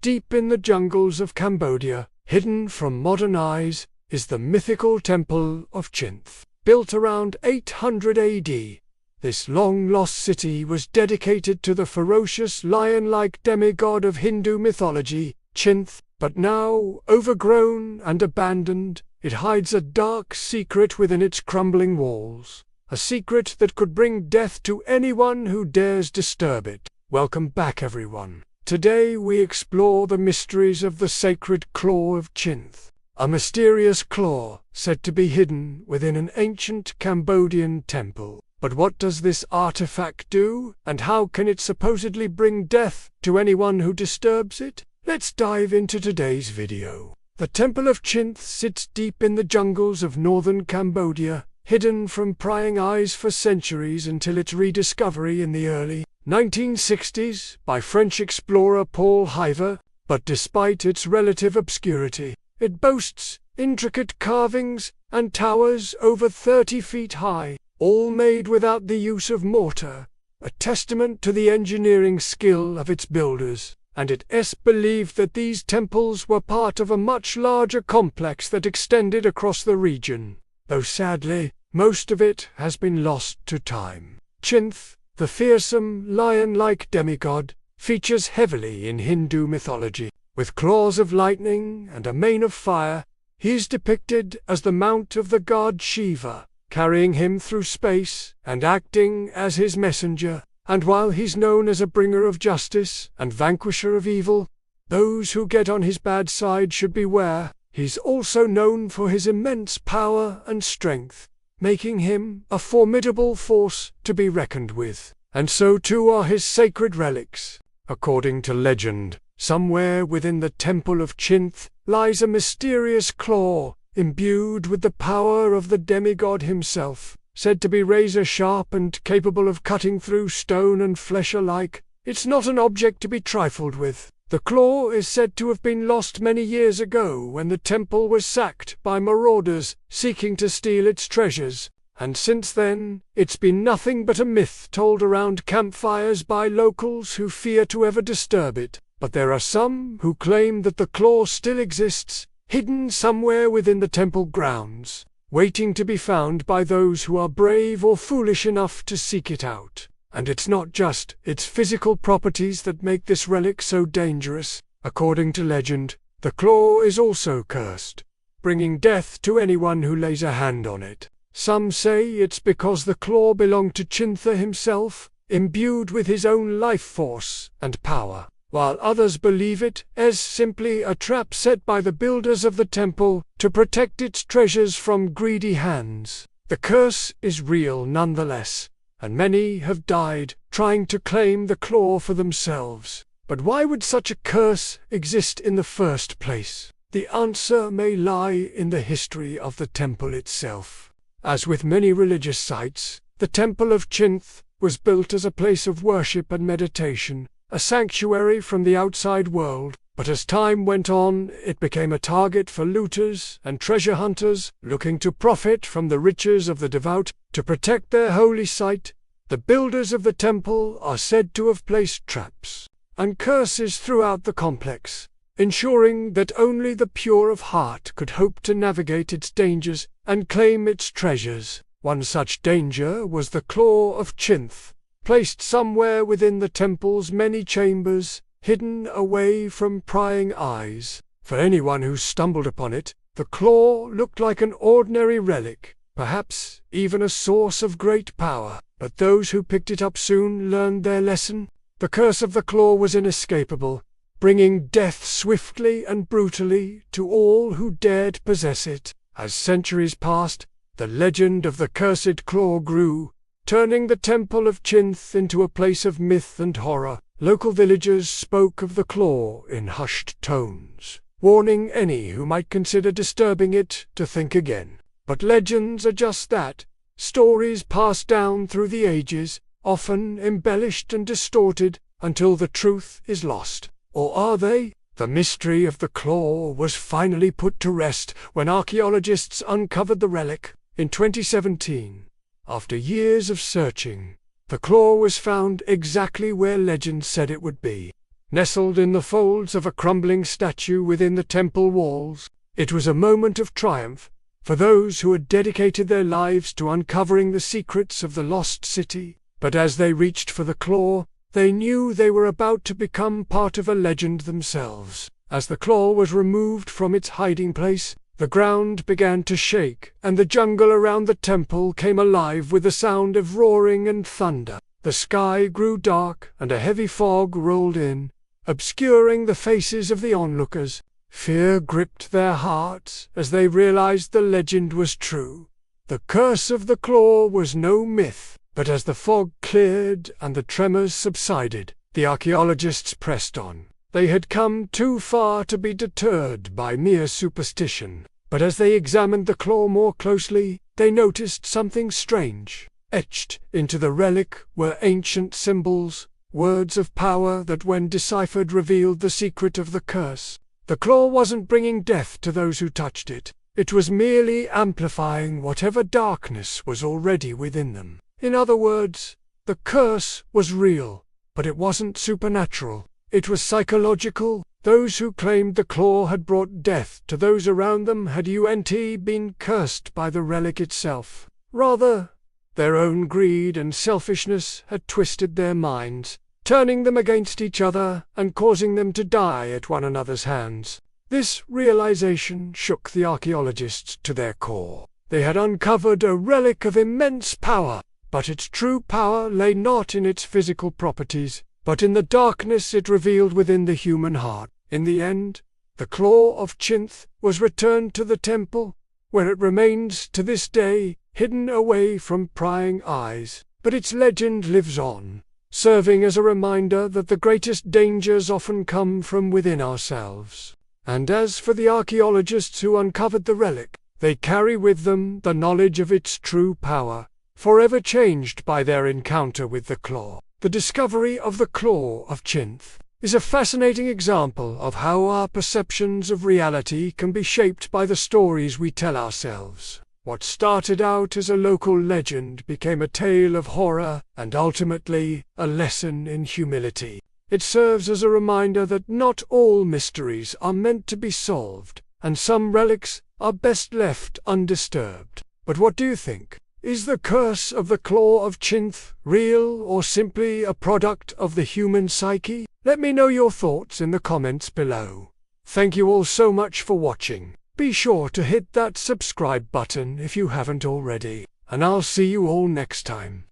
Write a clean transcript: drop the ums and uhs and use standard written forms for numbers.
deep in the jungles of Cambodia, hidden from modern eyes, is the mythical Temple of Chinthe. Built around 800 AD, this long-lost city was dedicated to the ferocious lion-like demigod of Hindu mythology, Chinthe, but now, overgrown and abandoned, it hides a dark secret within its crumbling walls, a secret that could bring death to anyone who dares disturb it. Welcome back, everyone. Today we explore the mysteries of the sacred Claw of Chinthe, a mysterious claw said to be hidden within an ancient Cambodian temple. But what does this artifact do, and how can it supposedly bring death to anyone who disturbs it? Let's dive into today's video. The Temple of Chinthe sits deep in the jungles of northern Cambodia, hidden from prying eyes for centuries until its rediscovery in the early 1960s by French explorer Paul Hiver. But despite its relative obscurity, it boasts intricate carvings and towers over 30 feet high, all made without the use of mortar, a testament to the engineering skill of its builders. And it is believed that these temples were part of a much larger complex that extended across the region, though sadly, most of it has been lost to time. Chinthe, the fearsome lion-like demigod, features heavily in Hindu mythology. With claws of lightning and a mane of fire, he is depicted as the mount of the god Shiva, carrying him through space and acting as his messenger. And while he's known as a bringer of justice and vanquisher of evil, those who get on his bad side should beware. He's also known for his immense power and strength, making him a formidable force to be reckoned with. And so too are his sacred relics. According to legend, somewhere within the Temple of Chinthe lies a mysterious claw, imbued with the power of the demigod himself, said to be razor-sharp and capable of cutting through stone and flesh alike. It's not an object to be trifled with. The claw is said to have been lost many years ago when the temple was sacked by marauders seeking to steal its treasures, and since then, it's been nothing but a myth told around campfires by locals who fear to ever disturb it. But there are some who claim that the claw still exists, hidden somewhere within the temple grounds, waiting to be found by those who are brave or foolish enough to seek it out. And it's not just its physical properties that make this relic so dangerous. According to legend, the claw is also cursed, bringing death to anyone who lays a hand on it. Some say it's because the claw belonged to Chinthe himself, imbued with his own life force and power, while others believe it as simply a trap set by the builders of the temple to protect its treasures from greedy hands. The curse is real nonetheless, and many have died trying to claim the claw for themselves. But why would such a curse exist in the first place? The answer may lie in the history of the temple itself. As with many religious sites, the Temple of Chinthe was built as a place of worship and meditation, a sanctuary from the outside world. But as time went on, it became a target for looters and treasure hunters looking to profit from the riches of the devout. To protect their holy site, the builders of the temple are said to have placed traps and curses throughout the complex, ensuring that only the pure of heart could hope to navigate its dangers and claim its treasures. One such danger was the Claw of Chinthe, placed somewhere within the temple's many chambers, hidden away from prying eyes. For anyone who stumbled upon it, the claw looked like an ordinary relic, perhaps even a source of great power. But those who picked it up soon learned their lesson. The curse of the claw was inescapable, bringing death swiftly and brutally to all who dared possess it. As centuries passed, the legend of the cursed claw grew, turning the Temple of Chinthe into a place of myth and horror. Local villagers spoke of the claw in hushed tones, warning any who might consider disturbing it to think again. But legends are just that, stories passed down through the ages, often embellished and distorted until the truth is lost. Or are they? The mystery of the claw was finally put to rest when archaeologists uncovered the relic in 2017. After years of searching, the claw was found exactly where legend said it would be, nestled in the folds of a crumbling statue within the temple walls. It was a moment of triumph for those who had dedicated their lives to uncovering the secrets of the lost city. But as they reached for the claw, they knew they were about to become part of a legend themselves. As the claw was removed from its hiding place, the ground began to shake, and the jungle around the temple came alive with the sound of roaring and thunder. The sky grew dark, and a heavy fog rolled in, obscuring the faces of the onlookers. Fear gripped their hearts as they realized the legend was true. The curse of the claw was no myth. But as the fog cleared and the tremors subsided, the archaeologists pressed on. They had come too far to be deterred by mere superstition. But as they examined the claw more closely, they noticed something strange. Etched into the relic were ancient symbols, words of power that when deciphered revealed the secret of the curse. The claw wasn't bringing death to those who touched it. It was merely amplifying whatever darkness was already within them. In other words, the curse was real, but it wasn't supernatural. It was psychological. Those who claimed the claw had brought death to those around them had been cursed by the relic itself. Rather, their own greed and selfishness had twisted their minds, turning them against each other and causing them to die at one another's hands. This realization shook the archaeologists to their core. They had uncovered a relic of immense power, but its true power lay not in its physical properties, but in the darkness it revealed within the human heart. In the end, the Claw of Chinthe was returned to the temple, where it remains to this day, hidden away from prying eyes. But its legend lives on, serving as a reminder that the greatest dangers often come from within ourselves. And as for the archaeologists who uncovered the relic, they carry with them the knowledge of its true power, forever changed by their encounter with the claw. The discovery of the Claw of Chinthe is a fascinating example of how our perceptions of reality can be shaped by the stories we tell ourselves. What started out as a local legend became a tale of horror and ultimately a lesson in humility. It serves as a reminder that not all mysteries are meant to be solved, and some relics are best left undisturbed. But what do you think? Is the curse of the Claw of Chinthe real or simply a product of the human psyche? Let me know your thoughts in the comments below. Thank you all so much for watching. Be sure to hit that subscribe button if you haven't already, and I'll see you all next time.